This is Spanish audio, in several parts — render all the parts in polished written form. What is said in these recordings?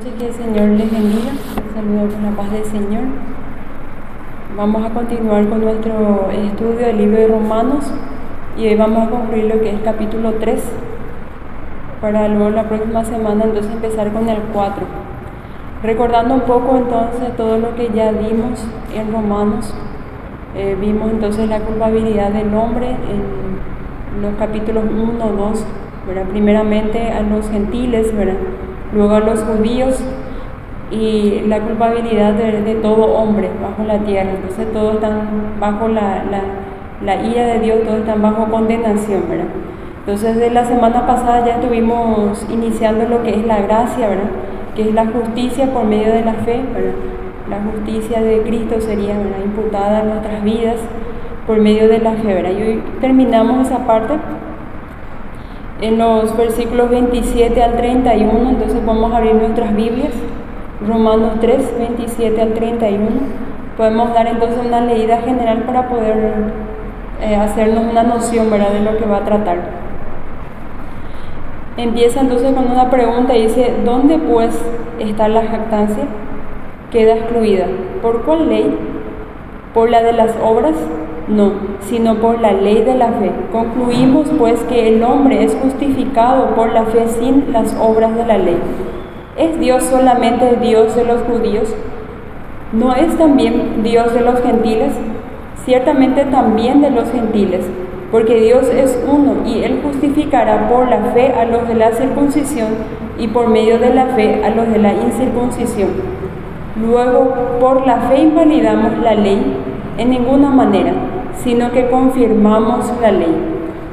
noches, que el Señor les bendiga. Les saludo con la paz del Señor. Vamos a continuar con nuestro estudio del libro de Romanos y hoy vamos a concluir lo que es capítulo 3 para luego la próxima semana entonces empezar con el 4. Recordando un poco entonces todo lo que ya vimos en Romanos, vimos entonces la culpabilidad del hombre en los capítulos 1, 2, ¿verdad? Primeramente a los gentiles, ¿verdad? Luego a los judíos y la culpabilidad de todo hombre bajo la tierra. Entonces todos están bajo la ira de Dios, todos están bajo condenación, ¿verdad? Entonces de la semana pasada ya estuvimos iniciando lo que es la gracia, ¿verdad? Que es la justicia por medio de la fe, ¿verdad? La justicia de Cristo sería, ¿verdad?, imputada en nuestras vidas por medio de la fe, ¿verdad? Y hoy terminamos esa parte en los versículos 27 al 31, entonces vamos a abrir nuestras Biblias, Romanos 3, 27 al 31. Podemos dar entonces una leída general para poder hacernos una noción, ¿verdad?, de lo que va a tratar. Empieza entonces con una pregunta y dice: ¿dónde pues está la jactancia? Queda excluida. ¿Por cuál ley? ¿Por la de las obras? No, sino por la ley de la fe. Concluimos pues que el hombre es justificado por la fe sin las obras de la ley. ¿Es Dios solamente Dios de los judíos? ¿No es también Dios de los gentiles? Ciertamente también de los gentiles, porque Dios es uno y Él justificará por la fe a los de la circuncisión y por medio de la fe a los de la incircuncisión. Luego, por la fe invalidamos la ley en ninguna manera, sino que confirmamos la ley.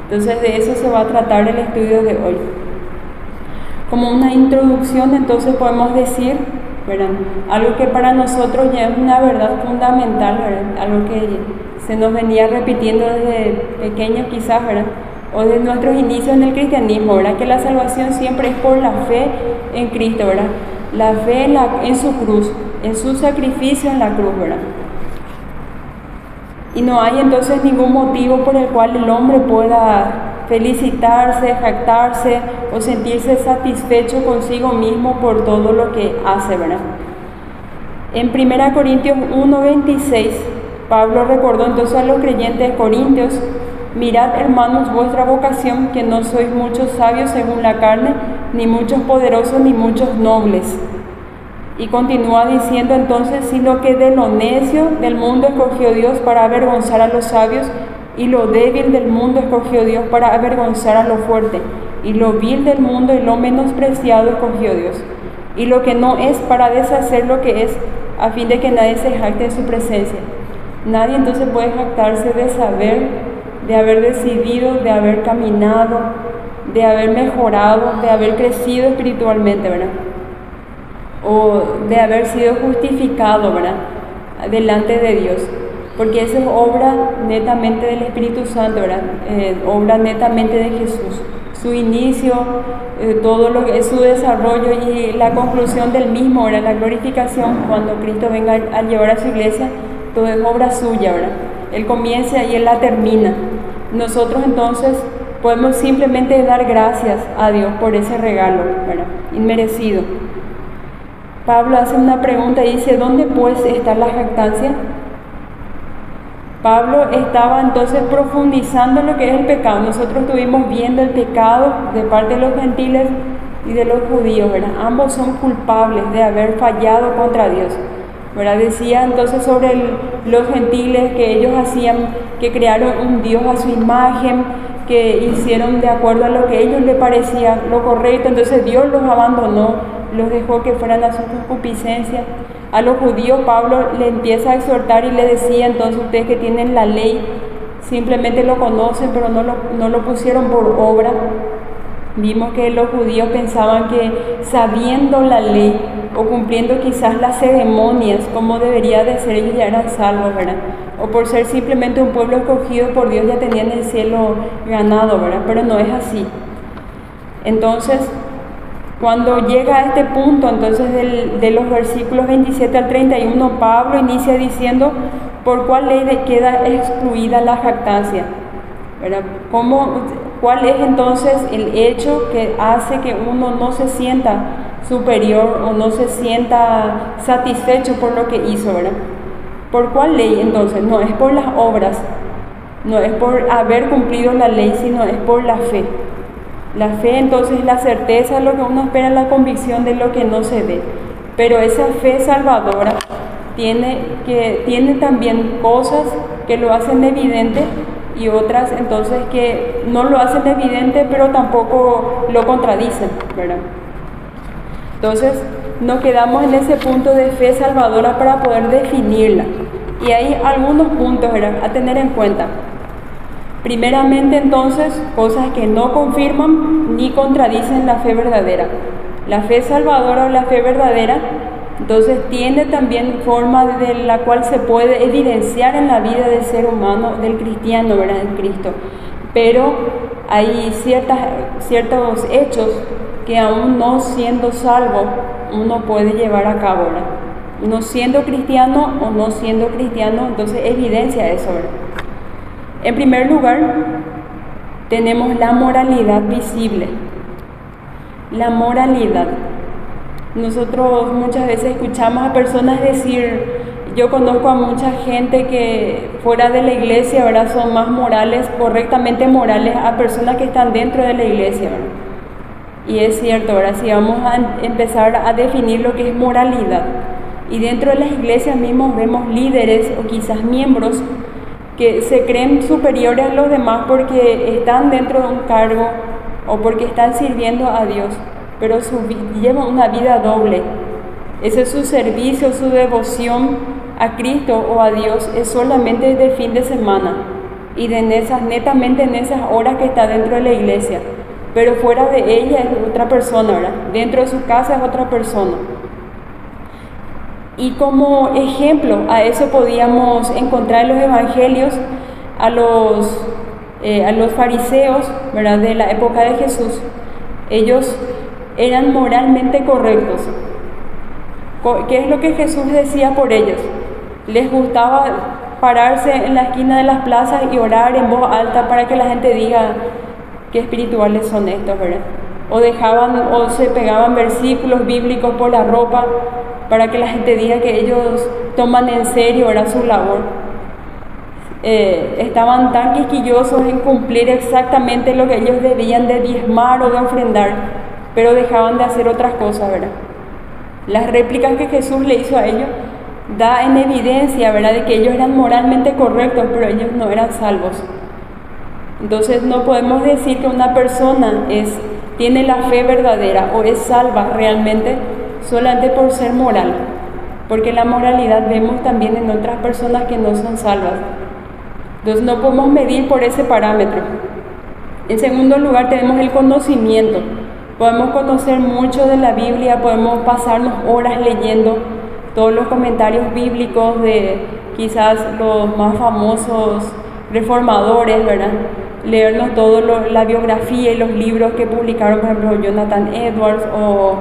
Entonces de eso se va a tratar el estudio de hoy. Como una introducción, entonces podemos decir, ¿verdad?, algo que para nosotros ya es una verdad fundamental, ¿verdad?, algo que se nos venía repitiendo desde pequeños quizás, ¿verdad?, o desde nuestros inicios en el cristianismo, ¿verdad?, que la salvación siempre es por la fe en Cristo, ¿verdad?, la fe en su cruz, en su sacrificio en la cruz, ¿verdad? Y no hay entonces ningún motivo por el cual el hombre pueda felicitarse, jactarse o sentirse satisfecho consigo mismo por todo lo que hace, ¿verdad? En 1 Corintios 1:26, Pablo recordó entonces a los creyentes de Corintios: mirad, hermanos, vuestra vocación, que no sois muchos sabios según la carne, ni muchos poderosos, ni muchos nobles. Y continúa diciendo entonces: sino que de lo necio del mundo escogió Dios para avergonzar a los sabios, y lo débil del mundo escogió Dios para avergonzar a lo fuerte, y lo vil del mundo y lo menospreciado escogió Dios, y lo que no es para deshacer lo que es, a fin de que nadie se jacte en su presencia. Nadie entonces puede jactarse de saber, de haber decidido, de haber caminado, de haber mejorado, de haber crecido espiritualmente, ¿verdad?, o de haber sido justificado, ¿verdad?, delante de Dios, porque esa es obra netamente del Espíritu Santo, ¿verdad?, obra netamente de Jesús. Su inicio, todo lo que es su desarrollo y la conclusión del mismo, ¿verdad?, la glorificación, cuando Cristo venga a llevar a su iglesia, todo es obra suya, ¿verdad? Él comienza y Él la termina. Nosotros entonces podemos simplemente dar gracias a Dios por ese regalo, ¿verdad?, inmerecido. Pablo hace una pregunta y dice: ¿dónde pues está la jactancia? Pablo estaba entonces profundizando en lo que es el pecado. Nosotros estuvimos viendo el pecado de parte de los gentiles y de los judíos, ¿verdad? Ambos son culpables de haber fallado contra Dios, ¿verdad? Decía entonces sobre los gentiles que ellos hacían, que crearon un Dios a su imagen, que hicieron de acuerdo a lo que a ellos les parecía lo correcto. Entonces Dios los abandonó, los dejó que fueran a su concupiscencia. A los judíos Pablo le empieza a exhortar y le decía: entonces ustedes que tienen la ley, simplemente lo conocen, pero no lo pusieron por obra. Vimos que los judíos pensaban que sabiendo la ley o cumpliendo quizás las ceremonias como debería de ser, ellos ya eran salvos, ¿verdad? O por ser simplemente un pueblo escogido por Dios ya tenían el cielo ganado, ¿verdad? Pero no es así. Entonces, cuando llega a este punto, entonces de los versículos 27 al 31, Pablo inicia diciendo: ¿por cuál ley queda excluida la jactancia? ¿Verdad? ¿Cuál es entonces el hecho que hace que uno no se sienta superior o no se sienta satisfecho por lo que hizo, ¿verdad? ¿Por cuál ley entonces? No es por las obras, no es por haber cumplido la ley, sino es por la fe. La fe entonces es la certeza de lo que uno espera, la convicción de lo que no se ve. Pero esa fe salvadora tiene también cosas que lo hacen evidente y otras entonces que no lo hacen evidente pero tampoco lo contradicen, ¿verdad? Entonces nos quedamos en ese punto de fe salvadora para poder definirla. Y hay algunos puntos, ¿verdad?, a tener en cuenta. Primeramente entonces, cosas que no confirman ni contradicen la fe verdadera. La fe salvadora o la fe verdadera, entonces tiene también forma de la cual se puede evidenciar en la vida del ser humano, del cristiano, ¿verdad?, en Cristo. Pero hay ciertos hechos que aún no siendo salvo, uno puede llevar a cabo, ¿verdad? No siendo cristiano o no siendo cristiano, entonces evidencia eso, ¿verdad? En primer lugar, tenemos la moralidad visible. La moralidad. Nosotros muchas veces escuchamos a personas decir, yo conozco a mucha gente que fuera de la iglesia, ¿verdad?, son más morales, correctamente morales a personas que están dentro de la iglesia, ¿verdad? Y es cierto, ¿verdad? Si vamos a empezar a definir lo que es moralidad, y dentro de las iglesias mismos vemos líderes o quizás miembros que se creen superiores a los demás porque están dentro de un cargo o porque están sirviendo a Dios, pero llevan una vida doble. Ese es su servicio, su devoción a Cristo o a Dios es solamente de fin de semana y netamente en esas horas que está dentro de la iglesia, pero fuera de ella es otra persona, ¿verdad? Dentro de su casa es otra persona. Y como ejemplo a eso podíamos encontrar en los evangelios a los fariseos, ¿verdad?, de la época de Jesús. Ellos eran moralmente correctos. ¿Qué es lo que Jesús decía por ellos? Les gustaba pararse en la esquina de las plazas y orar en voz alta para que la gente diga qué espirituales son estos, ¿verdad? O se pegaban versículos bíblicos por la ropa para que la gente diga que ellos toman en serio, ¿verdad?, su labor. Estaban tan quisquillosos en cumplir exactamente lo que ellos debían de diezmar o de ofrendar, pero dejaban de hacer otras cosas, ¿verdad? Las réplicas que Jesús le hizo a ellos da en evidencia, ¿verdad?, de que ellos eran moralmente correctos, pero ellos no eran salvos. Entonces no podemos decir que una persona tiene la fe verdadera o es salva realmente solamente por ser moral, porque la moralidad vemos también en otras personas que no son salvas. Entonces no podemos medir por ese parámetro. En segundo lugar tenemos el conocimiento. Podemos conocer mucho de la Biblia, podemos pasarnos horas leyendo todos los comentarios bíblicos de quizás los más famosos reformadores, ¿verdad? Leernos toda la biografía y los libros que publicaron, por ejemplo, Jonathan Edwards o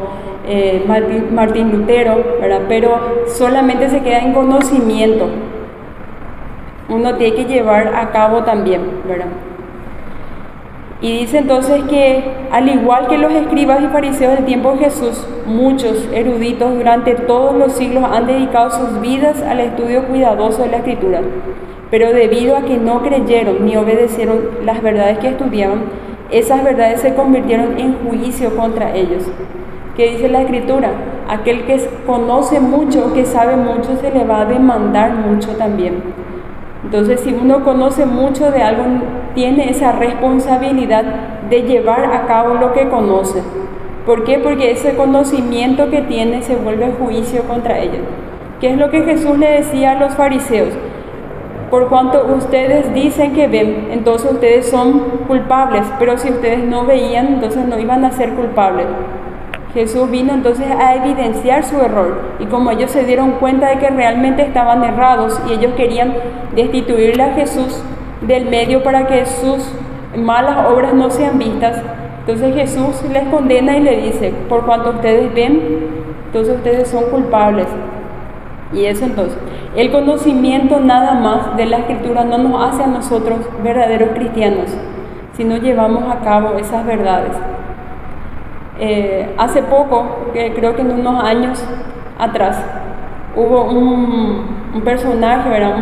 Martín Lutero, ¿verdad? Pero solamente se queda en conocimiento. Uno tiene que llevar a cabo también, ¿verdad? Y dice entonces que al igual que los escribas y fariseos del tiempo de Jesús, muchos eruditos durante todos los siglos han dedicado sus vidas al estudio cuidadoso de la Escritura, pero debido a que no creyeron ni obedecieron las verdades que estudiaban, esas verdades se convirtieron en juicio contra ellos. ¿Qué dice la Escritura? Aquel que conoce mucho, que sabe mucho, se le va a demandar mucho también. Entonces, si uno conoce mucho de algo, tiene esa responsabilidad de llevar a cabo lo que conoce. ¿Por qué? Porque ese conocimiento que tiene se vuelve juicio contra ellos. ¿Qué es lo que Jesús le decía a los fariseos? Por cuanto ustedes dicen que ven, entonces ustedes son culpables, pero si ustedes no veían, entonces no iban a ser culpables. Jesús vino entonces a evidenciar su error, y como ellos se dieron cuenta de que realmente estaban errados y ellos querían destituirle a Jesús del medio para que sus malas obras no sean vistas, entonces Jesús les condena y le dice, por cuanto ustedes ven, entonces ustedes son culpables. Y eso entonces, el conocimiento nada más de la Escritura no nos hace a nosotros verdaderos cristianos, si no llevamos a cabo esas verdades. Hace poco, que creo que en unos años atrás, hubo un personaje, ¿verdad?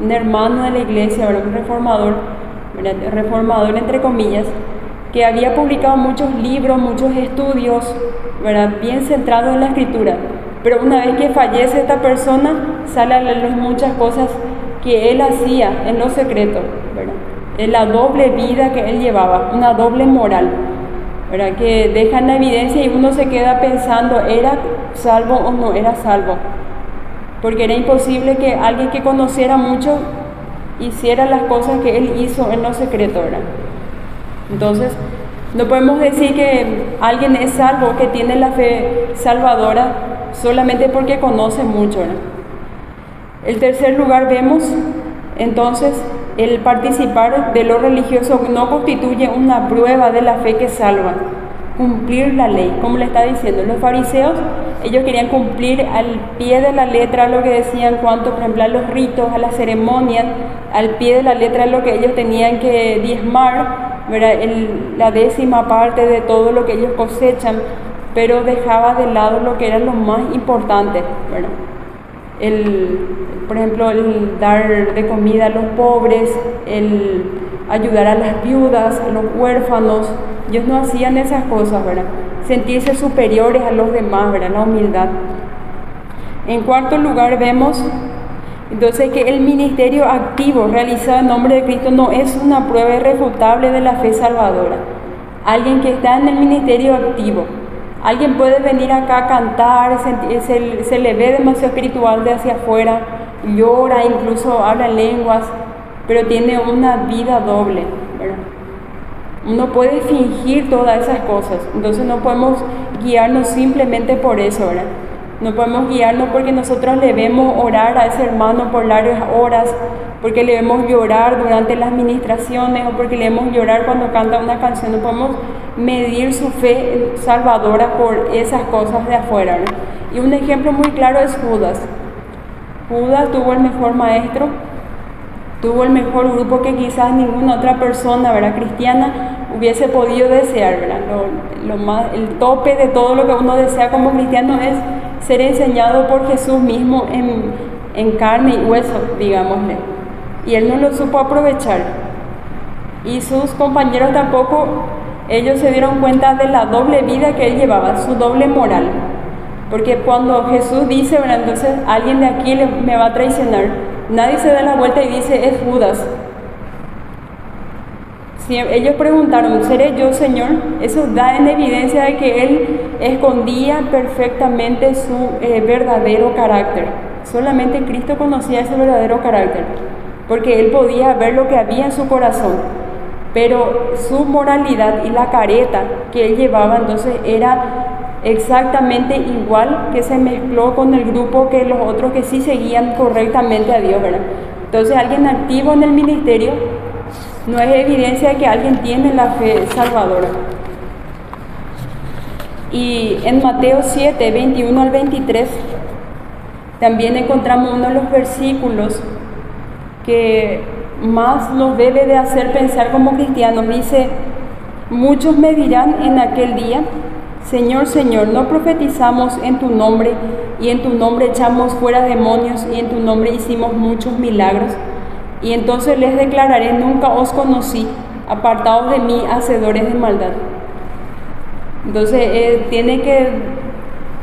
Un hermano de la iglesia, ¿verdad? Un reformador, ¿verdad? Reformador entre comillas, que había publicado muchos libros, muchos estudios, ¿verdad? Bien centrados en la escritura. Pero una vez que fallece esta persona, sale a la luz muchas cosas que él hacía en lo secreto, ¿verdad? En la doble vida que él llevaba, una doble moral, ¿verdad? Que deja en evidencia y uno se queda pensando, ¿era salvo o no era salvo? Porque era imposible que alguien que conociera mucho hiciera las cosas que él hizo en lo secreto, ¿verdad? Entonces, no podemos decir que alguien es salvo, que tiene la fe salvadora, solamente porque conoce mucho, ¿verdad? En tercer lugar vemos, entonces, el participar de lo religioso no constituye una prueba de la fe que salva. Cumplir la ley, como le está diciendo. Los fariseos, ellos querían cumplir al pie de la letra lo que decían cuanto, por ejemplo, a los ritos, a las ceremonias, al pie de la letra lo que ellos tenían que diezmar, ¿verdad? La 10ª parte de todo lo que ellos cosechan, pero dejaba de lado lo que era lo más importante, ¿verdad? Por ejemplo, el dar de comida a los pobres, el ayudar a las viudas, a los huérfanos. Ellos no hacían esas cosas, ¿verdad? Sentirse superiores a los demás, ¿verdad? La humildad. En cuarto lugar vemos entonces que el ministerio activo realizado en nombre de Cristo no es una prueba irrefutable de la fe salvadora. Alguien que está en el ministerio activo, alguien puede venir acá a cantar, se le ve demasiado espiritual de hacia afuera, llora, incluso habla lenguas, pero tiene una vida doble, ¿verdad? Uno puede fingir todas esas cosas, entonces no podemos guiarnos simplemente por eso, ¿verdad? No podemos guiarnos porque nosotros le vemos orar a ese hermano por largas horas, porque le vemos llorar durante las ministraciones o porque le vemos llorar cuando canta una canción. No podemos medir su fe salvadora por esas cosas de afuera, ¿no? Y un ejemplo muy claro es Judas. Judas tuvo el mejor maestro, tuvo el mejor grupo que quizás ninguna otra persona, ¿verdad?, cristiana hubiese podido desear, ¿verdad? El tope de todo lo que uno desea como cristiano es ser enseñado por Jesús mismo en carne y hueso, digámosle. Y él no lo supo aprovechar. Y sus compañeros tampoco, ellos se dieron cuenta de la doble vida que él llevaba, su doble moral. Porque cuando Jesús dice, ¿verdad?, entonces alguien de aquí me va a traicionar, nadie se da la vuelta y dice, es Judas. Si ellos preguntaron, ¿seré yo, Señor? Eso da en evidencia de que él escondía perfectamente su verdadero carácter. Solamente Cristo conocía ese verdadero carácter, porque él podía ver lo que había en su corazón. Pero su moralidad y la careta que él llevaba entonces era exactamente igual, que se mezcló con el grupo que los otros que sí seguían correctamente a Dios, ¿verdad? Entonces alguien activo en el ministerio no es evidencia de que alguien tiene la fe salvadora. Y en Mateo 7, 21 al 23, también encontramos uno de los versículos que más nos debe de hacer pensar como cristianos. Dice, muchos me dirán en aquel día, Señor, Señor, ¿no profetizamos en tu nombre y en tu nombre echamos fuera demonios y en tu nombre hicimos muchos milagros? Y entonces les declararé, nunca os conocí, apartados de mí, hacedores de maldad. Entonces tiene que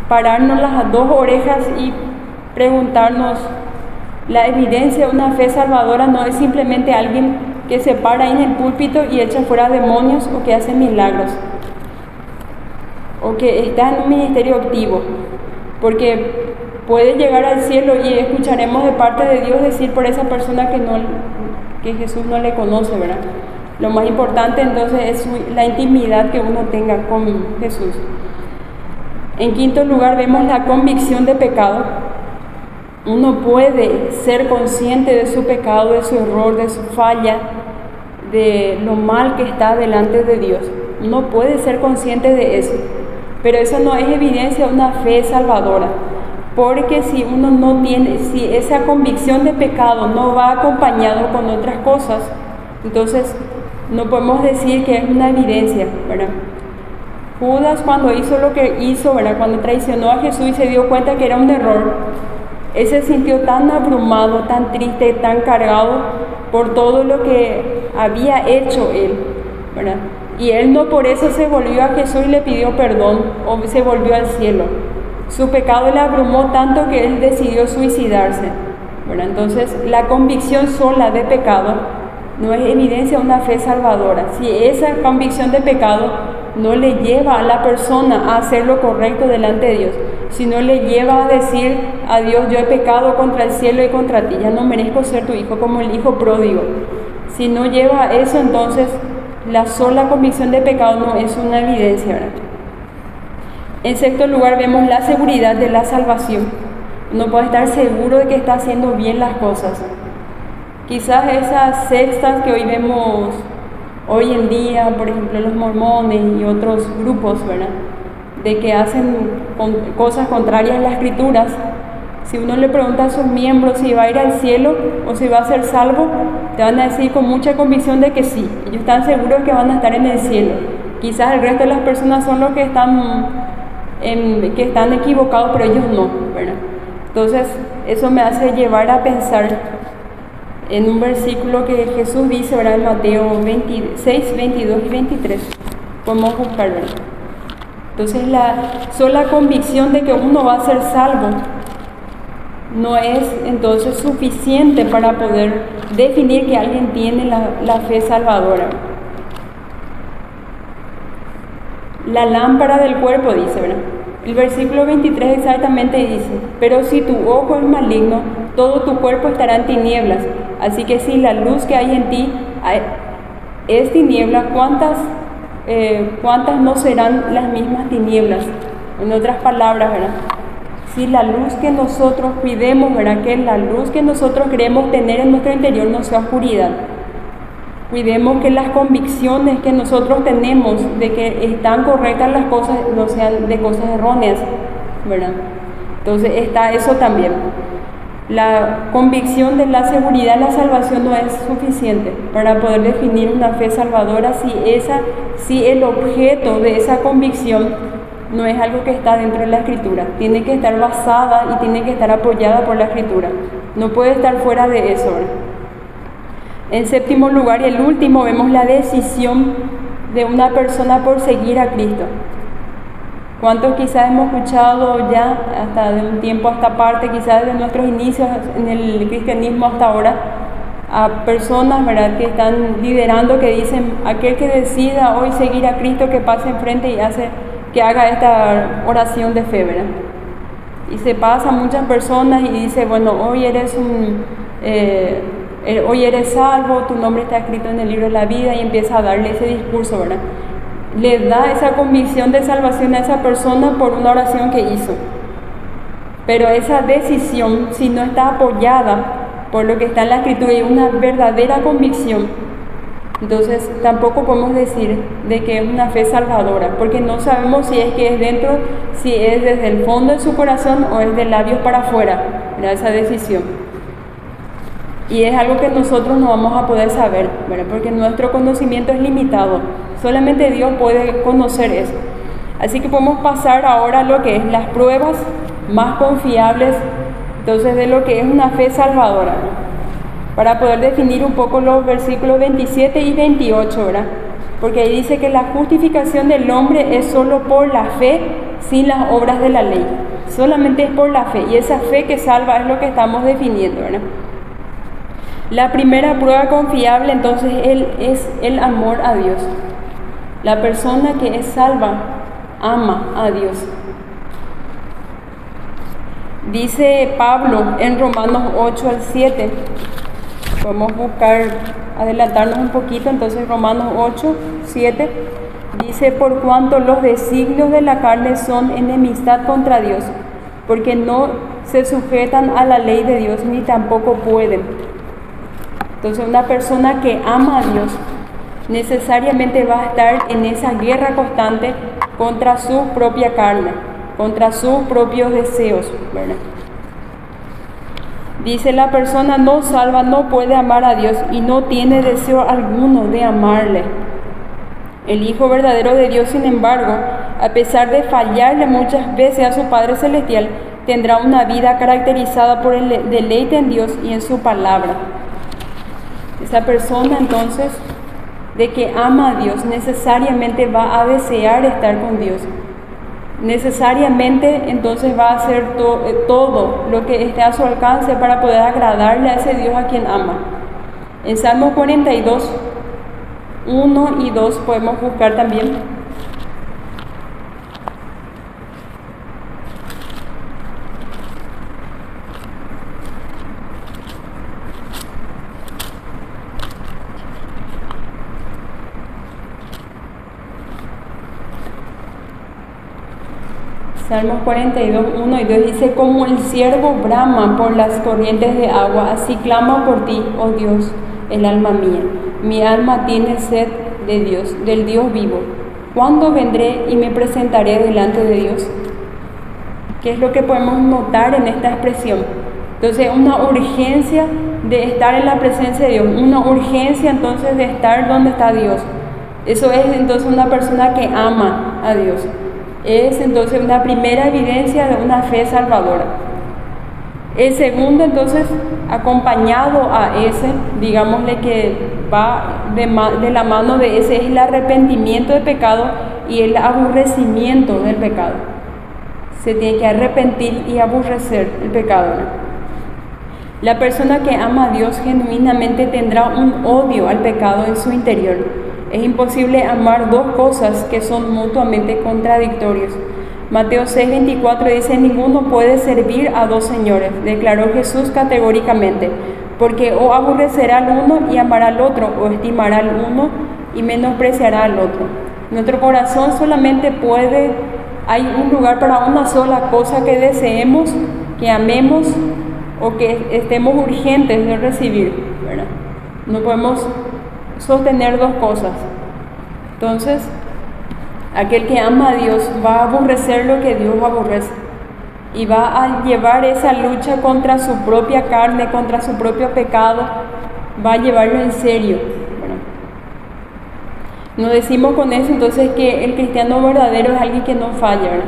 pararnos las dos orejas y preguntarnos, la evidencia de una fe salvadora no es simplemente alguien que se para ahí en el púlpito y echa fuera demonios o que hace milagros, o que está en un ministerio activo, porque puede llegar al cielo y escucharemos de parte de Dios decir por esa persona que Jesús no le conoce, ¿verdad? Lo más importante entonces es la intimidad que uno tenga con Jesús. En quinto lugar vemos la convicción de pecado. Uno puede ser consciente de su pecado, de su error, de su falla, de lo mal que está delante de Dios. Uno puede ser consciente de eso, pero eso no es evidencia de una fe salvadora. Porque si uno no tiene, si esa convicción de pecado no va acompañado con otras cosas, entonces no podemos decir que es una evidencia, ¿verdad? Judas, cuando hizo lo que hizo, ¿verdad? Cuando traicionó a Jesús y se dio cuenta que era un error, él se sintió tan abrumado, tan triste, tan cargado por todo lo que había hecho él, ¿verdad? Y él no por eso se volvió a Jesús y le pidió perdón o se volvió al cielo. Su pecado le abrumó tanto que él decidió suicidarse, ¿verdad? Entonces, la convicción sola de pecado no es evidencia de una fe salvadora. Si esa convicción de pecado no le lleva a la persona a hacer lo correcto delante de Dios, sino le lleva a decir a Dios: yo he pecado contra el cielo y contra ti, ya no merezco ser tu hijo, como el hijo pródigo. Si no lleva a eso, entonces la sola convicción de pecado no es una evidencia, ¿verdad? En sexto lugar, vemos la seguridad de la salvación. Uno puede estar seguro de que está haciendo bien las cosas. Quizás esas sectas que hoy vemos hoy en día, por ejemplo los mormones y otros grupos, ¿verdad?, de que hacen cosas contrarias a las escrituras, si uno le pregunta a sus miembros si va a ir al cielo o si va a ser salvo, te van a decir con mucha convicción de que sí, ellos están seguros que van a estar en el cielo. Quizás el resto de las personas son los que están equivocados, pero ellos no, ¿verdad? Entonces eso me hace llevar a pensar en un versículo que Jesús dice, ¿verdad?, en Mateo 26, 22 y 23. Podemos buscarlo. Entonces, la sola convicción de que uno va a ser salvo no es entonces suficiente para poder definir que alguien tiene la fe salvadora. La lámpara del cuerpo, dice, ¿verdad? El versículo 23 exactamente dice: pero si tu ojo es maligno, todo tu cuerpo estará en tinieblas. Así que si la luz que hay en ti es tiniebla, ¿cuántas no serán las mismas tinieblas? En otras palabras, ¿verdad?, si la luz que nosotros cuidemos, ¿verdad?, que la luz que nosotros queremos tener en nuestro interior no sea oscuridad. Cuidemos que las convicciones que nosotros tenemos de que están correctas las cosas no sean de cosas erróneas, ¿verdad? Entonces está eso también. La convicción de la seguridad de la salvación no es suficiente para poder definir una fe salvadora si el objeto de esa convicción no es algo que está dentro de la Escritura. Tiene que estar basada y tiene que estar apoyada por la Escritura. No puede estar fuera de eso, ¿verdad? En séptimo lugar y el último, vemos la decisión de una persona por seguir a Cristo. ¿Cuántos quizás hemos escuchado ya, hasta de un tiempo a esta parte, quizás de nuestros inicios en el cristianismo hasta ahora, a personas, ¿verdad?, que están liderando, que dicen: aquel que decida hoy seguir a Cristo, que pase enfrente y que haga esta oración de fe, ¿verdad? Y se pasa muchas personas y dice: bueno, hoy eres salvo, tu nombre está escrito en el libro de la vida, y empieza a darle ese discurso, ¿verdad? Le da esa convicción de salvación a esa persona por una oración que hizo. Pero esa decisión, si no está apoyada por lo que está en la Escritura y una verdadera convicción, entonces tampoco podemos decir de que es una fe salvadora, porque no sabemos si es que es dentro, si es desde el fondo de su corazón o es de labios para afuera, ¿verdad?, esa decisión. Y es algo que nosotros no vamos a poder saber, ¿verdad?, porque nuestro conocimiento es limitado. Solamente Dios puede conocer eso. Así que podemos pasar ahora a lo que es las pruebas más confiables, entonces, de lo que es una fe salvadora, ¿no?, para poder definir un poco los versículos 27 y 28, ¿verdad? Porque ahí dice que la justificación del hombre es solo por la fe, sin las obras de la ley. Solamente es por la fe, y esa fe que salva es lo que estamos definiendo, ¿verdad? La primera prueba confiable, entonces, es el amor a Dios. La persona que es salva ama a Dios. Dice Pablo en Romanos 8 al 7, podemos adelantarnos un poquito, entonces Romanos 8, 7, dice: por cuanto los designios de la carne son enemistad contra Dios, porque no se sujetan a la ley de Dios, ni tampoco pueden. Entonces, una persona que ama a Dios necesariamente va a estar en esa guerra constante contra su propia carne, contra sus propios deseos, ¿verdad? Dice: la persona no salva no puede amar a Dios y no tiene deseo alguno de amarle. El Hijo verdadero de Dios, sin embargo, A pesar de fallarle muchas veces a su Padre Celestial, tendrá una vida caracterizada por el deleite en Dios y en su palabra. Esa persona entonces, de que ama a Dios, necesariamente va a desear estar con Dios. Necesariamente entonces va a hacer todo lo que esté a su alcance para poder agradarle a ese Dios a quien ama. En Salmo 42, 1 y 2 podemos buscar también. Salmos 42, 1 y 2 dice: como el ciervo brama por las corrientes de agua, así clama por ti, oh Dios, el alma mía. Mi alma tiene sed de Dios, del Dios vivo. ¿Cuándo vendré y me presentaré delante de Dios? ¿Qué es lo que podemos notar en esta expresión? Entonces, una urgencia de estar en la presencia de Dios, una urgencia entonces de estar donde está Dios. Eso es entonces una persona que ama a Dios. Es entonces una primera evidencia de una fe salvadora. El segundo, entonces, acompañado a ese, digámosle que va de la mano de ese, es el arrepentimiento del pecado y el aborrecimiento del pecado. Se tiene que arrepentir y aborrecer el pecado, ¿no? La persona que ama a Dios genuinamente tendrá un odio al pecado en su interior. Es imposible amar dos cosas que son mutuamente contradictorias. Mateo 6:24 dice: ninguno puede servir a dos señores, declaró Jesús categóricamente, porque o aborrecerá al uno y amará al otro, o estimará al uno y menospreciará al otro. Nuestro corazón solamente hay un lugar para una sola cosa que deseemos, que amemos o que estemos urgentes de recibir, ¿verdad? No podemos sostener dos cosas. Entonces, aquel que ama a Dios va a aborrecer lo que Dios aborrece y va a llevar esa lucha contra su propia carne, contra su propio pecado, va a llevarlo en serio. Bueno, no decimos con eso entonces que el cristiano verdadero es alguien que no falla, ¿verdad?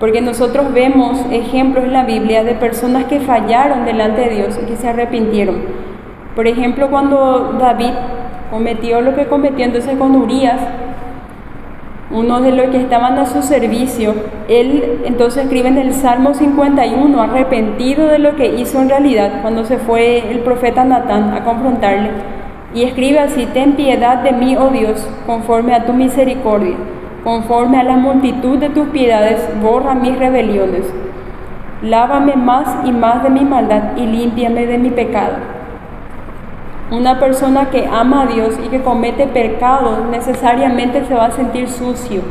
Porque nosotros vemos ejemplos en la Biblia de personas que fallaron delante de Dios y que se arrepintieron. Por ejemplo, cuando David cometió lo que cometió entonces con Urías, uno de los que estaban a su servicio, él entonces escribe en el Salmo 51, arrepentido de lo que hizo en realidad cuando se fue el profeta Natán a confrontarle, y escribe así: ten piedad de mí, oh Dios, conforme a tu misericordia, conforme a la multitud de tus piedades, borra mis rebeliones. Lávame más y más de mi maldad y límpiame de mi pecado. Una persona que ama a Dios y que comete pecados necesariamente se va a sentir sucio,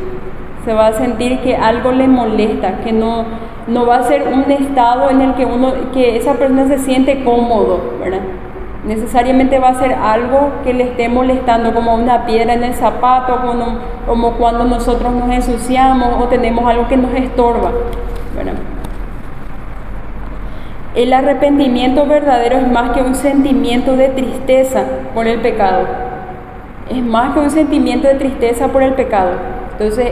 se va a sentir que algo le molesta, que no va a ser un estado en el que esa persona se siente cómodo, ¿verdad? Necesariamente va a ser algo que le esté molestando, como una piedra en el zapato, como cuando nosotros nos ensuciamos o tenemos algo que nos estorba, ¿verdad? El arrepentimiento verdadero es más que un sentimiento de tristeza por el pecado. Es más que un sentimiento de tristeza por el pecado. Entonces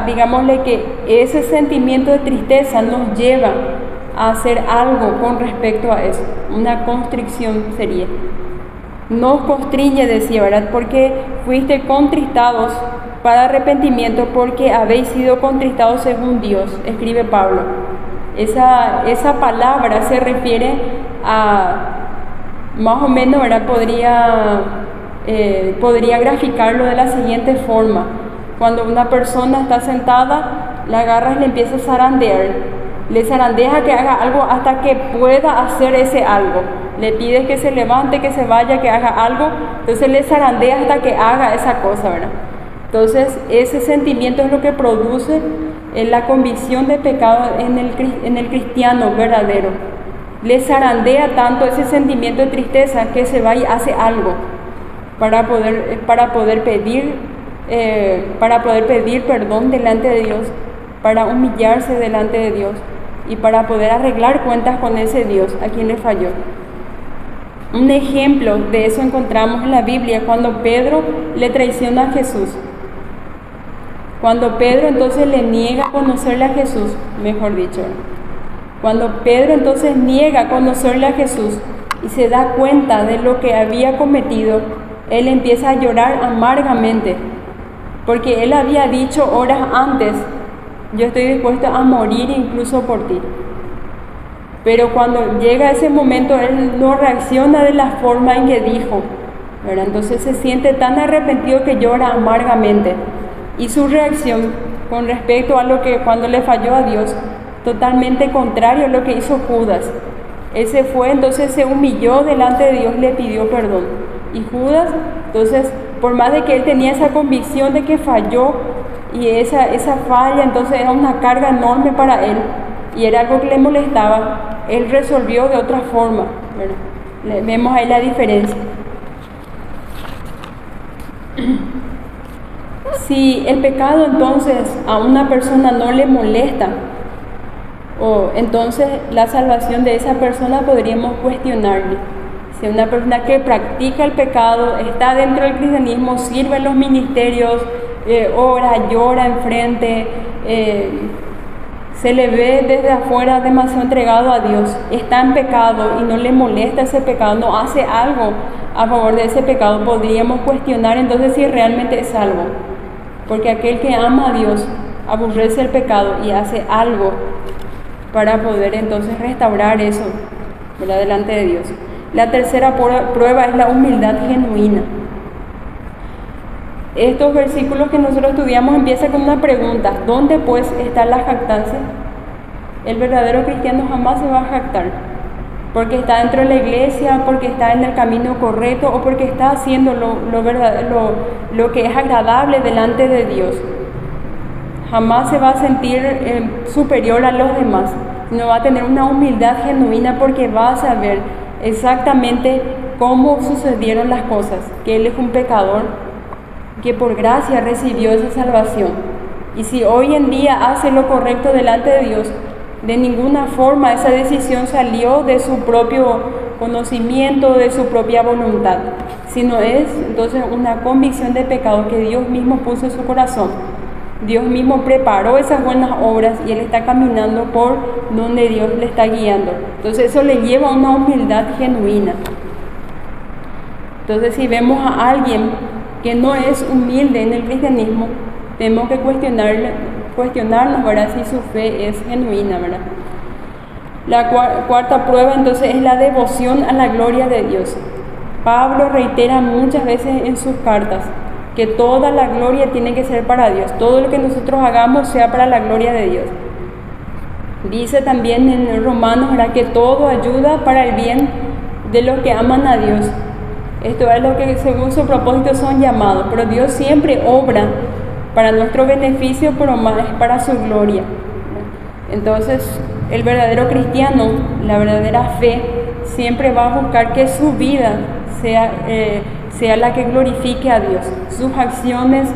digámosle que ese sentimiento de tristeza nos lleva a hacer algo con respecto a eso. Una constricción sería. No os constriñe, decía, ¿verdad? Porque fuiste contristados para arrepentimiento, porque habéis sido contristados según Dios, escribe Pablo. Esa palabra se refiere a, más o menos, ¿verdad? Podría graficarlo de la siguiente forma: cuando una persona está sentada, la agarras y le empieza a zarandear, le zarandeas que haga algo hasta que pueda hacer ese algo, le pides que se levante, que se vaya, que haga algo, entonces le zarandeas hasta que haga esa cosa, ¿verdad? Entonces ese sentimiento es lo que produce la convicción de pecado en el cristiano verdadero. Le zarandea tanto ese sentimiento de tristeza que se va y hace algo para poder pedir perdón delante de Dios, para humillarse delante de Dios y para poder arreglar cuentas con ese Dios a quien le falló. Un ejemplo de eso encontramos en la Biblia cuando Pedro le traiciona a Jesús. Cuando Pedro entonces le niega conocerle a Jesús, mejor dicho, cuando Pedro entonces niega conocerle a Jesús y se da cuenta de lo que había cometido, él empieza a llorar amargamente, porque él había dicho horas antes: yo estoy dispuesto a morir incluso por ti. Pero cuando llega ese momento, él no reacciona de la forma en que dijo, ¿verdad? Entonces se siente tan arrepentido que llora amargamente. Y su reacción con respecto a lo que cuando le falló a Dios, totalmente contrario a lo que hizo Judas. Él se fue, entonces se humilló delante de Dios, le pidió perdón. Y Judas, entonces, por más de que él tenía esa convicción de que falló, y esa falla entonces era una carga enorme para él, y era algo que le molestaba, él resolvió de otra forma, ¿verdad? Vemos ahí la diferencia. Si el pecado entonces a una persona no le molesta, o entonces la salvación de esa persona podríamos cuestionarle. Si una persona que practica el pecado, está dentro del cristianismo, sirve en los ministerios, ora, llora enfrente, se le ve desde afuera demasiado entregado a Dios, está en pecado y no le molesta ese pecado, no hace algo a favor de ese pecado, podríamos cuestionar entonces si realmente es salvo. Porque aquel que ama a Dios aborrece el pecado y hace algo para poder entonces restaurar eso, ¿verdad?, delante de Dios. La tercera prueba es la humildad genuina. Estos versículos que nosotros estudiamos empiezan con una pregunta: ¿dónde pues está la jactancia? El verdadero cristiano jamás se va a jactar porque está dentro de la iglesia, porque está en el camino correcto o porque está haciendo lo que es agradable delante de Dios. Jamás se va a sentir superior a los demás, sino va a tener una humildad genuina porque va a saber exactamente cómo sucedieron las cosas, que él es un pecador, que por gracia recibió esa salvación. Y si hoy en día hace lo correcto delante de Dios, de ninguna forma esa decisión salió de su propio conocimiento, de su propia voluntad, sino es entonces una convicción de pecado que Dios mismo puso en su corazón. Dios mismo preparó esas buenas obras y él está caminando por donde Dios le está guiando. Entonces eso le lleva a una humildad genuina. Entonces si vemos a alguien que no es humilde en el cristianismo, tenemos que cuestionarnos, ¿verdad?, si su fe es genuina, ¿verdad? La cuarta prueba entonces es la devoción a la gloria de Dios. Pablo reitera muchas veces en sus cartas que toda la gloria tiene que ser para Dios, todo lo que nosotros hagamos sea para la gloria de Dios. Dice también en Romanos, ¿verdad?, que todo ayuda para el bien de los que aman a Dios. Esto es lo que según su propósito son llamados, pero Dios siempre obra para nuestro beneficio, pero más para su gloria. Entonces, el verdadero cristiano, la verdadera fe, siempre va a buscar que su vida sea la que glorifique a Dios. Sus acciones,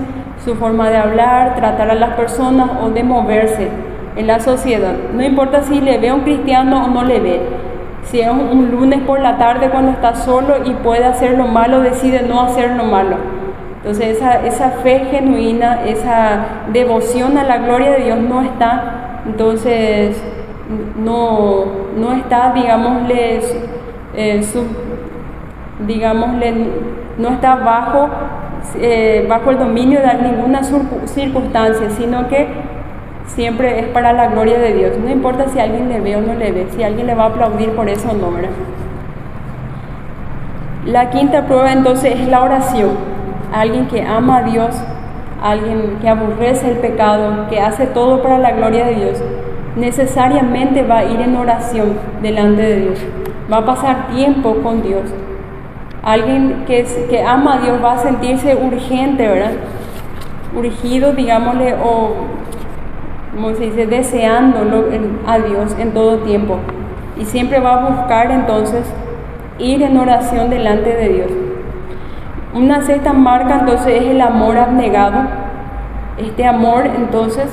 su forma de hablar, tratar a las personas o de moverse en la sociedad. No importa si le ve a un cristiano o no le ve. Si es un lunes por la tarde cuando está solo y puede hacer lo malo, decide no hacer lo malo. Entonces esa fe genuina, esa devoción a la gloria de Dios no está, entonces no está, no está bajo el dominio de ninguna circunstancia, sino que siempre es para la gloria de Dios. No importa si alguien le ve o no le ve, si alguien le va a aplaudir por eso o no, ¿verdad? La quinta prueba entonces es la oración. Alguien que ama a Dios, alguien que aborrece el pecado, que hace todo para la gloria de Dios, necesariamente va a ir en oración delante de Dios, va a pasar tiempo con Dios. Alguien que ama a Dios va a sentirse urgente, ¿verdad? Urgido, digámosle, o como se dice, deseándolo a Dios en todo tiempo. Y siempre va a buscar entonces ir en oración delante de Dios. Una sexta marca entonces es el amor abnegado. Este amor entonces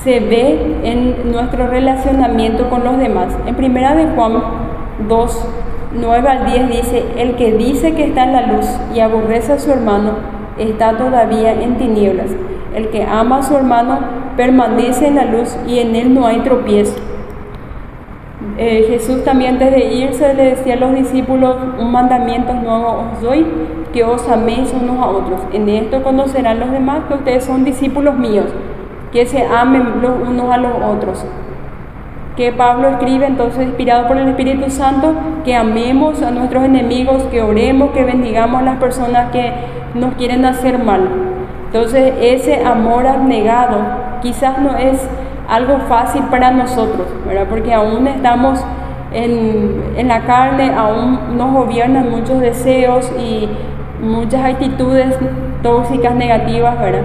se ve en nuestro relacionamiento con los demás. En 1 de Juan 2, 9 al 10 dice: el que dice que está en la luz y aborrece a su hermano está todavía en tinieblas. El que ama a su hermano permanece en la luz y en él no hay tropiezo. Jesús también antes de irse le decía a los discípulos: un mandamiento nuevo os doy, que os améis unos a otros. En esto conocerán los demás que ustedes son discípulos míos, que se amen los unos a los otros. Que Pablo escribe entonces, inspirado por el Espíritu Santo, que amemos a nuestros enemigos, que oremos, que bendigamos a las personas que nos quieren hacer mal. Entonces ese amor abnegado quizás no es algo fácil para nosotros, ¿verdad? Porque aún estamos en la carne, aún nos gobiernan muchos deseos y muchas actitudes tóxicas, negativas, ¿verdad?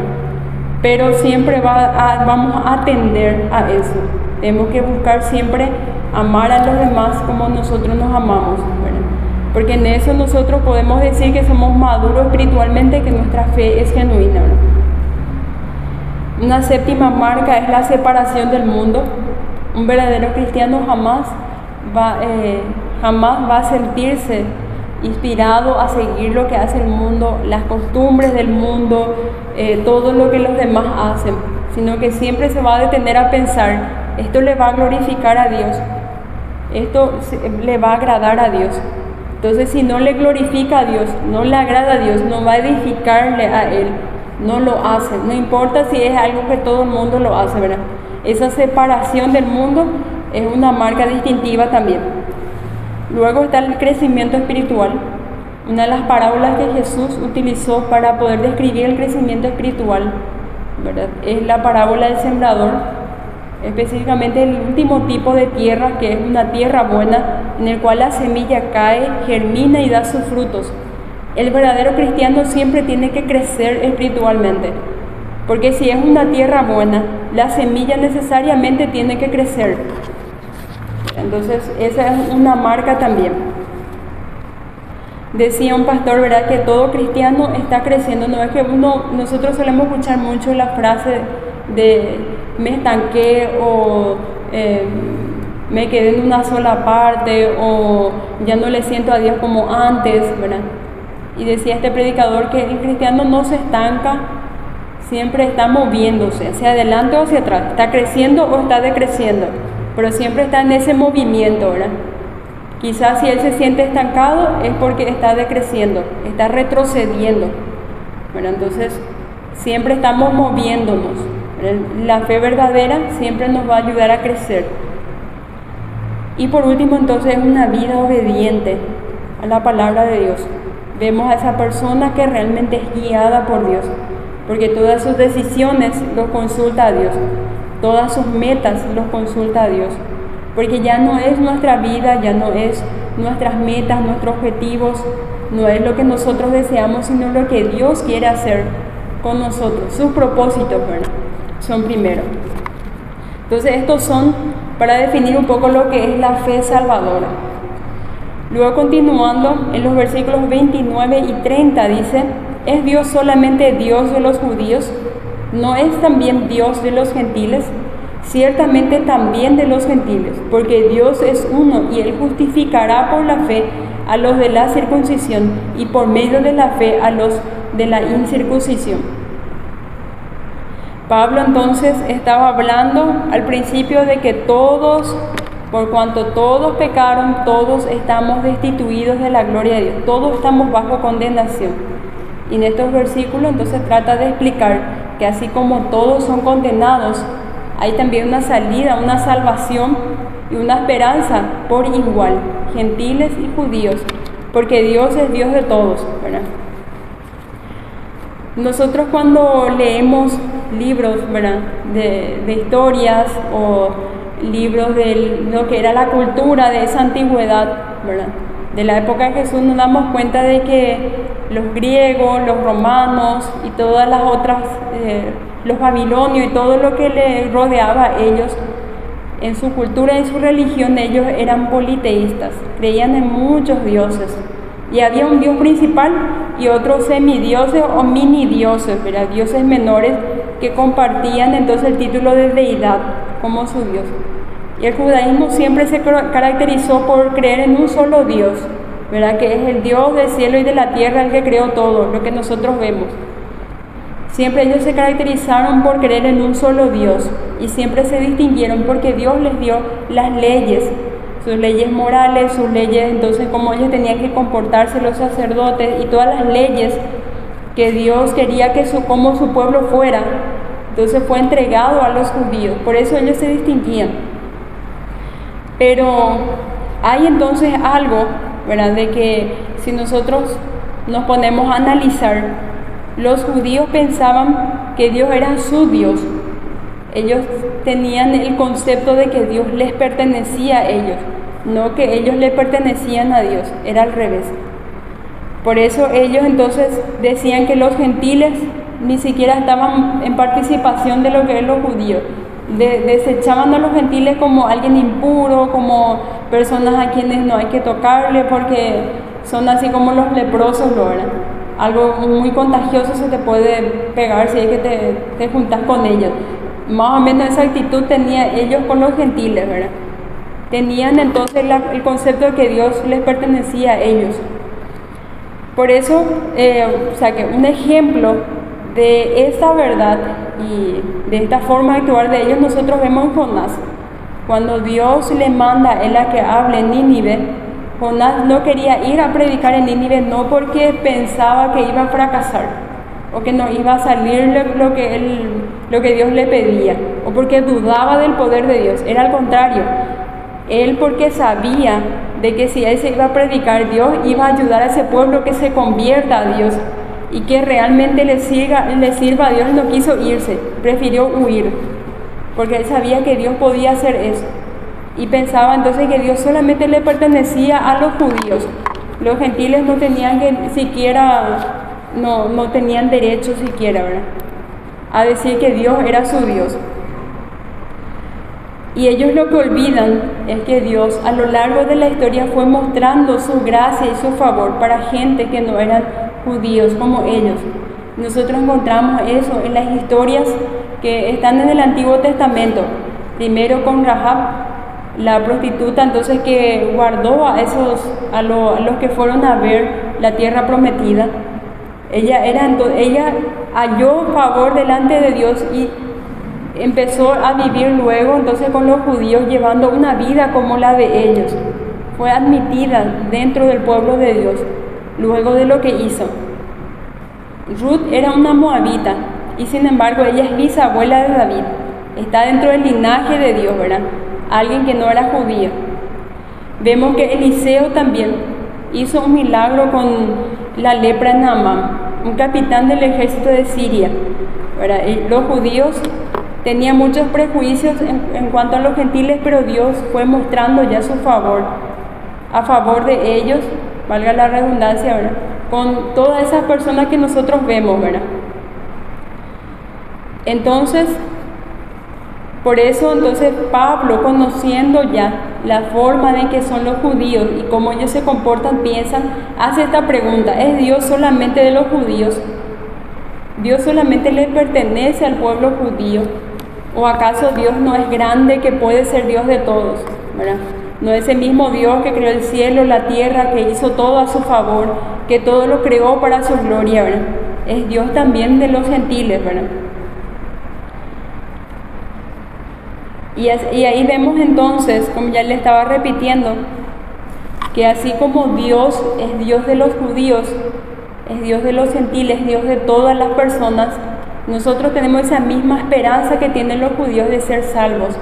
Pero siempre vamos a tender a eso. Tenemos que buscar siempre amar a los demás como nosotros nos amamos, ¿verdad? Porque en eso nosotros podemos decir que somos maduros espiritualmente, que nuestra fe es genuina, ¿verdad? Una séptima marca es la separación del mundo. Un verdadero cristiano jamás va a sentirse inspirado a seguir lo que hace el mundo, las costumbres del mundo, todo lo que los demás hacen, sino que siempre se va a detener a pensar: esto le va a glorificar a Dios, esto le va a agradar a Dios. Entonces, si no le glorifica a Dios, no le agrada a Dios, no va a edificarle a Él, no lo hace. No importa si es algo que todo el mundo lo hace, ¿verdad? Esa separación del mundo es una marca distintiva también. Luego está el crecimiento espiritual. Una de las parábolas que Jesús utilizó para poder describir el crecimiento espiritual, ¿verdad?, es la parábola del sembrador, específicamente el último tipo de tierra, que es una tierra buena, en el cual la semilla cae, germina y da sus frutos. El verdadero cristiano siempre tiene que crecer espiritualmente, porque si es una tierra buena, la semilla necesariamente tiene que crecer. Entonces esa es una marca también. Decía un pastor, ¿verdad?, que todo cristiano está creciendo. No es que nosotros solemos escuchar mucho la frase de me estanqué o me quedé en una sola parte o ya no le siento a Dios como antes, ¿verdad? Y decía este predicador que el cristiano no se estanca, siempre está moviéndose hacia adelante o hacia atrás, está creciendo o está decreciendo, pero siempre está en ese movimiento, ¿verdad? Quizás si él se siente estancado es porque está decreciendo, está retrocediendo, ¿verdad? Entonces siempre estamos moviéndonos. La fe verdadera siempre nos va a ayudar a crecer. Y por último, entonces, es una vida obediente a la palabra de Dios. Vemos a esa persona que realmente es guiada por Dios, porque todas sus decisiones los consulta a Dios, todas sus metas los consulta a Dios, porque ya no es nuestra vida, ya no es nuestras metas, nuestros objetivos, no es lo que nosotros deseamos, sino lo que Dios quiere hacer con nosotros. Sus propósitos, ¿verdad?, son primero. Entonces estos son para definir un poco lo que es la fe salvadora. Luego, continuando en los versículos 29 y 30 dice: ¿es Dios solamente Dios de los judíos? ¿No es también Dios de los gentiles? Ciertamente también de los gentiles, porque Dios es uno y Él justificará por la fe a los de la circuncisión y por medio de la fe a los de la incircuncisión. Pablo entonces estaba hablando al principio de que todos, por cuanto todos pecaron, todos estamos destituidos de la gloria de Dios, todos estamos bajo condenación. Y en estos versículos entonces trata de explicar que así como todos son condenados, hay también una salida, una salvación y una esperanza por igual, gentiles y judíos, porque Dios es Dios de todos, ¿verdad? Nosotros cuando leemos libros, ¿verdad?, de historias o libros de lo que era la cultura de esa antigüedad, ¿verdad?, de la época de Jesús, nos damos cuenta de que los griegos, los romanos y todas las otras, los babilonios y todo lo que les rodeaba a ellos, en su cultura y en su religión, ellos eran politeístas, creían en muchos dioses. Y había un dios principal y otros semidioses o mini dioses, ¿verdad?, dioses menores que compartían entonces el título de deidad como su dios. Y el judaísmo siempre se caracterizó por creer en un solo Dios, ¿verdad?, que es el Dios del cielo y de la tierra, el que creó todo, lo que nosotros vemos. Siempre ellos se caracterizaron por creer en un solo Dios y siempre se distinguieron porque Dios les dio las leyes, sus leyes morales, sus leyes, entonces cómo ellos tenían que comportarse los sacerdotes y todas las leyes que Dios quería que cómo su pueblo fuera. Entonces fue entregado a los judíos, por eso ellos se distinguían. Pero hay entonces algo, ¿verdad?, de que si nosotros nos ponemos a analizar, los judíos pensaban que Dios era su Dios. Ellos tenían el concepto de que Dios les pertenecía a ellos, no que ellos le pertenecían a Dios, era al revés. Por eso ellos entonces decían que los gentiles ni siquiera estaban en participación de lo que es los judíos. Desechaban a los gentiles como alguien impuro, como personas a quienes no hay que tocarle porque son así como los leprosos, ¿verdad? Algo muy contagioso se te puede pegar si es que te juntas con ellos. Más o menos esa actitud tenían ellos con los gentiles, ¿verdad? Tenían entonces el concepto de que Dios les pertenecía a ellos. Por eso, que un ejemplo de esta verdad y de esta forma de actuar de ellos nosotros vemos en Jonás. Cuando Dios le manda a él a que hable en Nínive, Jonás no quería ir a predicar en Nínive, no porque pensaba que iba a fracasar o que no iba a salir lo que Dios le pedía, o porque dudaba del poder de Dios. Era al contrario, él porque sabía de que si él se iba a predicar, Dios iba a ayudar a ese pueblo que se convierta a Dios y que realmente le sirva a Dios. No quiso irse, prefirió huir, porque él sabía que Dios podía hacer eso. Y pensaba entonces que Dios solamente le pertenecía a los judíos. Los gentiles no tenían no tenían derecho siquiera, ¿verdad?, a decir que Dios era su Dios. Y ellos lo que olvidan es que Dios a lo largo de la historia fue mostrando su gracia y su favor para gente que no eran judíos como ellos. Nosotros encontramos eso en las historias que están en el Antiguo Testamento. Primero con Rahab, la prostituta, entonces que guardó a los que fueron a ver la tierra prometida. Ella halló favor delante de Dios y empezó a vivir luego entonces con los judíos, llevando una vida como la de ellos. Fue admitida dentro del pueblo de Dios luego de lo que hizo. Ruth era una moabita y sin embargo ella es bisabuela de David. Está dentro del linaje de Dios, ¿verdad?, alguien que no era judío. Vemos que Eliseo también hizo un milagro con la lepra en Naamán, un capitán del ejército de Siria, ¿verdad? Y los judíos tenían muchos prejuicios en cuanto a los gentiles, pero Dios fue mostrando ya su favor a favor de ellos, valga la redundancia, ¿verdad?, con todas esas personas que nosotros vemos, ¿verdad? Entonces, por eso entonces Pablo, conociendo ya la forma de que son los judíos y cómo ellos se comportan, piensan, hace esta pregunta: ¿es Dios solamente de los judíos? ¿Dios solamente le pertenece al pueblo judío? ¿O acaso Dios no es grande, que puede ser Dios de todos, ¿verdad? No es el mismo Dios que creó el cielo, la tierra, que hizo todo a su favor, que todo lo creó para su gloria, ¿verdad? Es Dios también de los gentiles, ¿verdad? Y ahí vemos entonces, como ya le estaba repitiendo, que así como Dios es Dios de los judíos, es Dios de los gentiles, Dios de todas las personas, nosotros tenemos esa misma esperanza que tienen los judíos de ser salvos,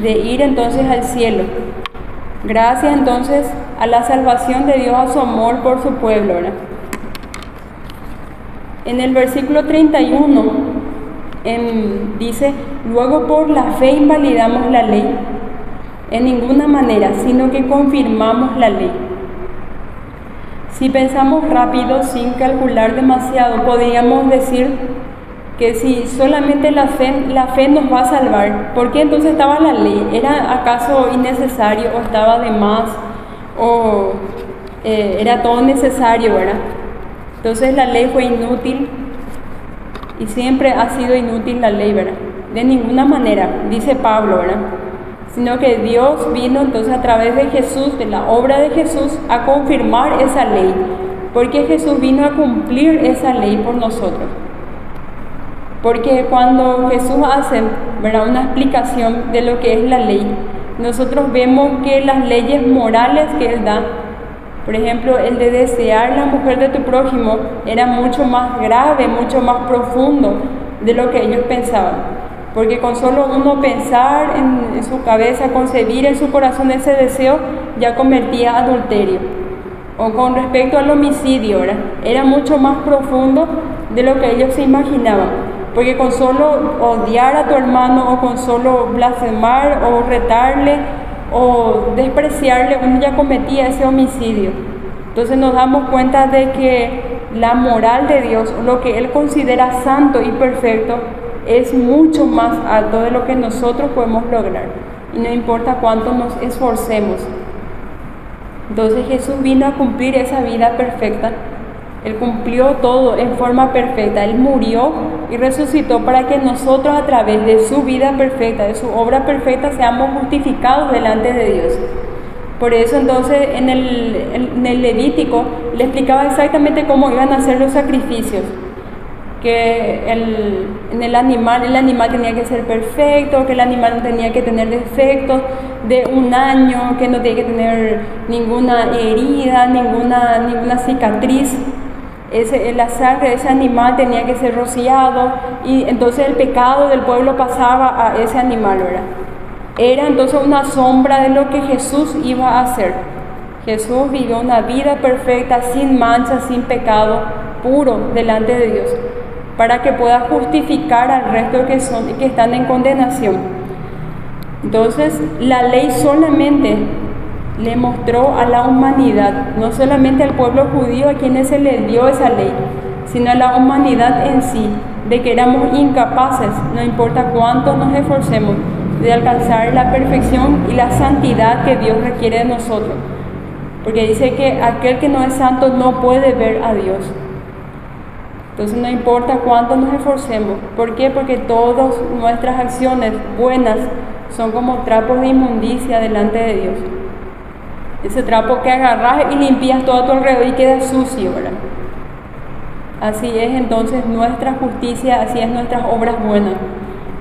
de ir entonces al cielo. Gracias entonces a la salvación de Dios, a su amor por su pueblo, ¿verdad? En el versículo 31 dice: luego por la fe invalidamos la ley, en ninguna manera, sino que confirmamos la ley. Si pensamos rápido, sin calcular demasiado, podríamos decir que si solamente la fe nos va a salvar, ¿por qué entonces estaba la ley? ¿Era acaso innecesario o estaba de más? ¿O era todo necesario, verdad? Entonces la ley fue inútil y siempre ha sido inútil la ley, ¿verdad? De ninguna manera, dice Pablo, ¿verdad? Sino que Dios vino entonces a través de Jesús, de la obra de Jesús, a confirmar esa ley, porque Jesús vino a cumplir esa ley por nosotros. Porque cuando Jesús hace, ¿verdad?, una explicación de lo que es la ley, nosotros vemos que las leyes morales que Él da, por ejemplo, el de desear la mujer de tu prójimo, era mucho más grave, mucho más profundo de lo que ellos pensaban. Porque con solo uno pensar en su cabeza, concebir en su corazón ese deseo, ya convertía adulterio. O con respecto al homicidio, ¿verdad?, era mucho más profundo de lo que ellos se imaginaban. Porque con solo odiar a tu hermano, o con solo blasfemar, o retarle, o despreciarle, uno ya cometía ese homicidio. Entonces nos damos cuenta de que la moral de Dios, lo que Él considera santo y perfecto, es mucho más alto de lo que nosotros podemos lograr. Y no importa cuánto nos esforcemos. Entonces Jesús vino a cumplir esa vida perfecta. Él cumplió todo en forma perfecta. Él murió y resucitó para que nosotros, a través de su vida perfecta, de su obra perfecta, seamos justificados delante de Dios. Por eso entonces en el Levítico le explicaba exactamente cómo iban a ser los sacrificios. Que en el animal tenía que ser perfecto, que el animal no tenía que tener defectos de un año, que no tenía que tener ninguna herida, ninguna cicatriz. La sangre de ese animal tenía que ser rociado, y entonces el pecado del pueblo pasaba a ese animal, ¿verdad? Era entonces una sombra de lo que Jesús iba a hacer. Jesús vivió una vida perfecta, sin mancha, sin pecado, puro delante de Dios, para que pueda justificar al resto que están en condenación. Entonces, la ley solamente le mostró a la humanidad, no solamente al pueblo judío a quienes se les dio esa ley, sino a la humanidad en sí, de que éramos incapaces, no importa cuánto nos esforcemos, de alcanzar la perfección y la santidad que Dios requiere de nosotros. Porque dice que aquel que no es santo no puede ver a Dios. Entonces no importa cuánto nos esforcemos. ¿Por qué? Porque todas nuestras acciones buenas son como trapos de inmundicia delante de Dios. Ese trapo que agarras y limpias todo a tu alrededor y queda sucio, ¿verdad? Así es entonces nuestra justicia, así es nuestras obras buenas.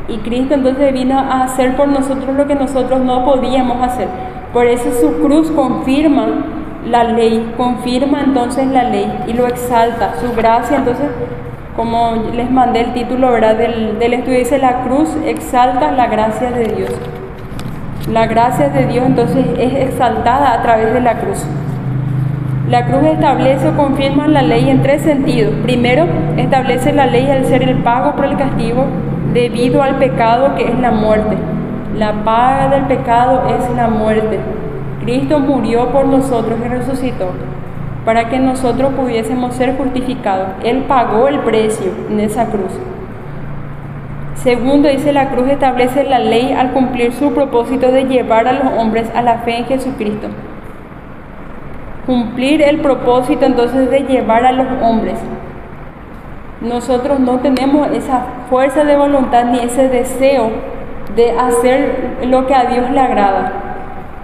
Y Cristo entonces vino a hacer por nosotros lo que nosotros no podíamos hacer. Por eso su cruz confirma la ley, confirma entonces la ley y lo exalta. Su gracia, entonces, como les mandé el título, ¿verdad?, del estudio, dice: la cruz exalta la gracia de Dios. La gracia de Dios entonces es exaltada a través de la cruz. La cruz establece o confirma la ley en tres sentidos. Primero, establece la ley al ser el pago por el castigo debido al pecado, que es la muerte. La paga del pecado es la muerte. Cristo murió por nosotros y resucitó para que nosotros pudiésemos ser justificados. Él pagó el precio en esa cruz. Segundo, dice: la cruz establece la ley al cumplir su propósito de llevar a los hombres a la fe en Jesucristo. Cumplir el propósito entonces de llevar a los hombres. Nosotros no tenemos esa fuerza de voluntad ni ese deseo de hacer lo que a Dios le agrada.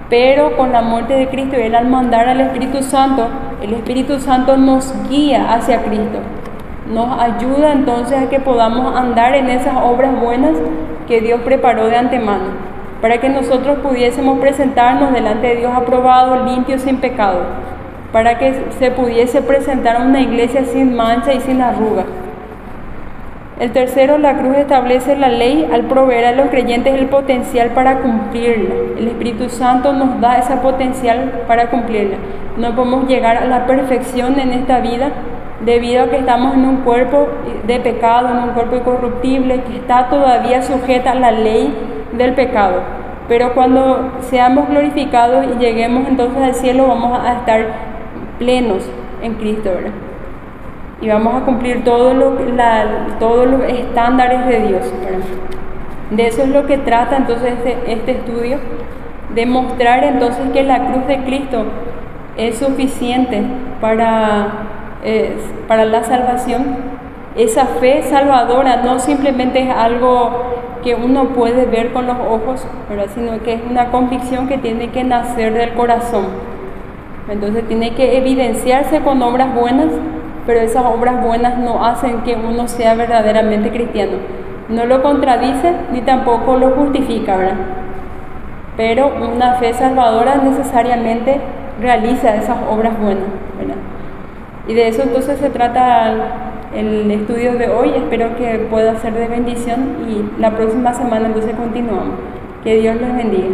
Pero con la muerte de Cristo y Él, al mandar al Espíritu Santo, el Espíritu Santo nos guía hacia Cristo. Nos ayuda entonces a que podamos andar en esas obras buenas que Dios preparó de antemano, para que nosotros pudiésemos presentarnos delante de Dios aprobados, limpios, sin pecado, para que se pudiese presentar una iglesia sin mancha y sin arruga. El tercero, la cruz establece la ley al proveer a los creyentes el potencial para cumplirla. El Espíritu Santo nos da ese potencial para cumplirla. No podemos llegar a la perfección en esta vida debido a que estamos en un cuerpo de pecado, en un cuerpo incorruptible, que está todavía sujeta a la ley del pecado. Pero cuando seamos glorificados y lleguemos entonces al cielo, vamos a estar plenos en Cristo, ¿verdad? Y vamos a cumplir todos los estándares de Dios, ¿verdad? De eso es lo que trata entonces este estudio, de mostrar entonces que la cruz de Cristo es suficiente para la salvación. Esa fe salvadora no simplemente es algo que uno puede ver con los ojos, ¿verdad?, sino que es una convicción que tiene que nacer del corazón. Entonces tiene que evidenciarse con obras buenas pero esas obras buenas no hacen que uno sea verdaderamente cristiano. No lo contradice ni tampoco lo justifica, ¿verdad? Pero una fe salvadora necesariamente realiza esas obras buenas, ¿verdad? Y de eso entonces se trata el estudio de hoy. Espero que pueda ser de bendición y la próxima semana entonces continuamos. Que Dios los bendiga.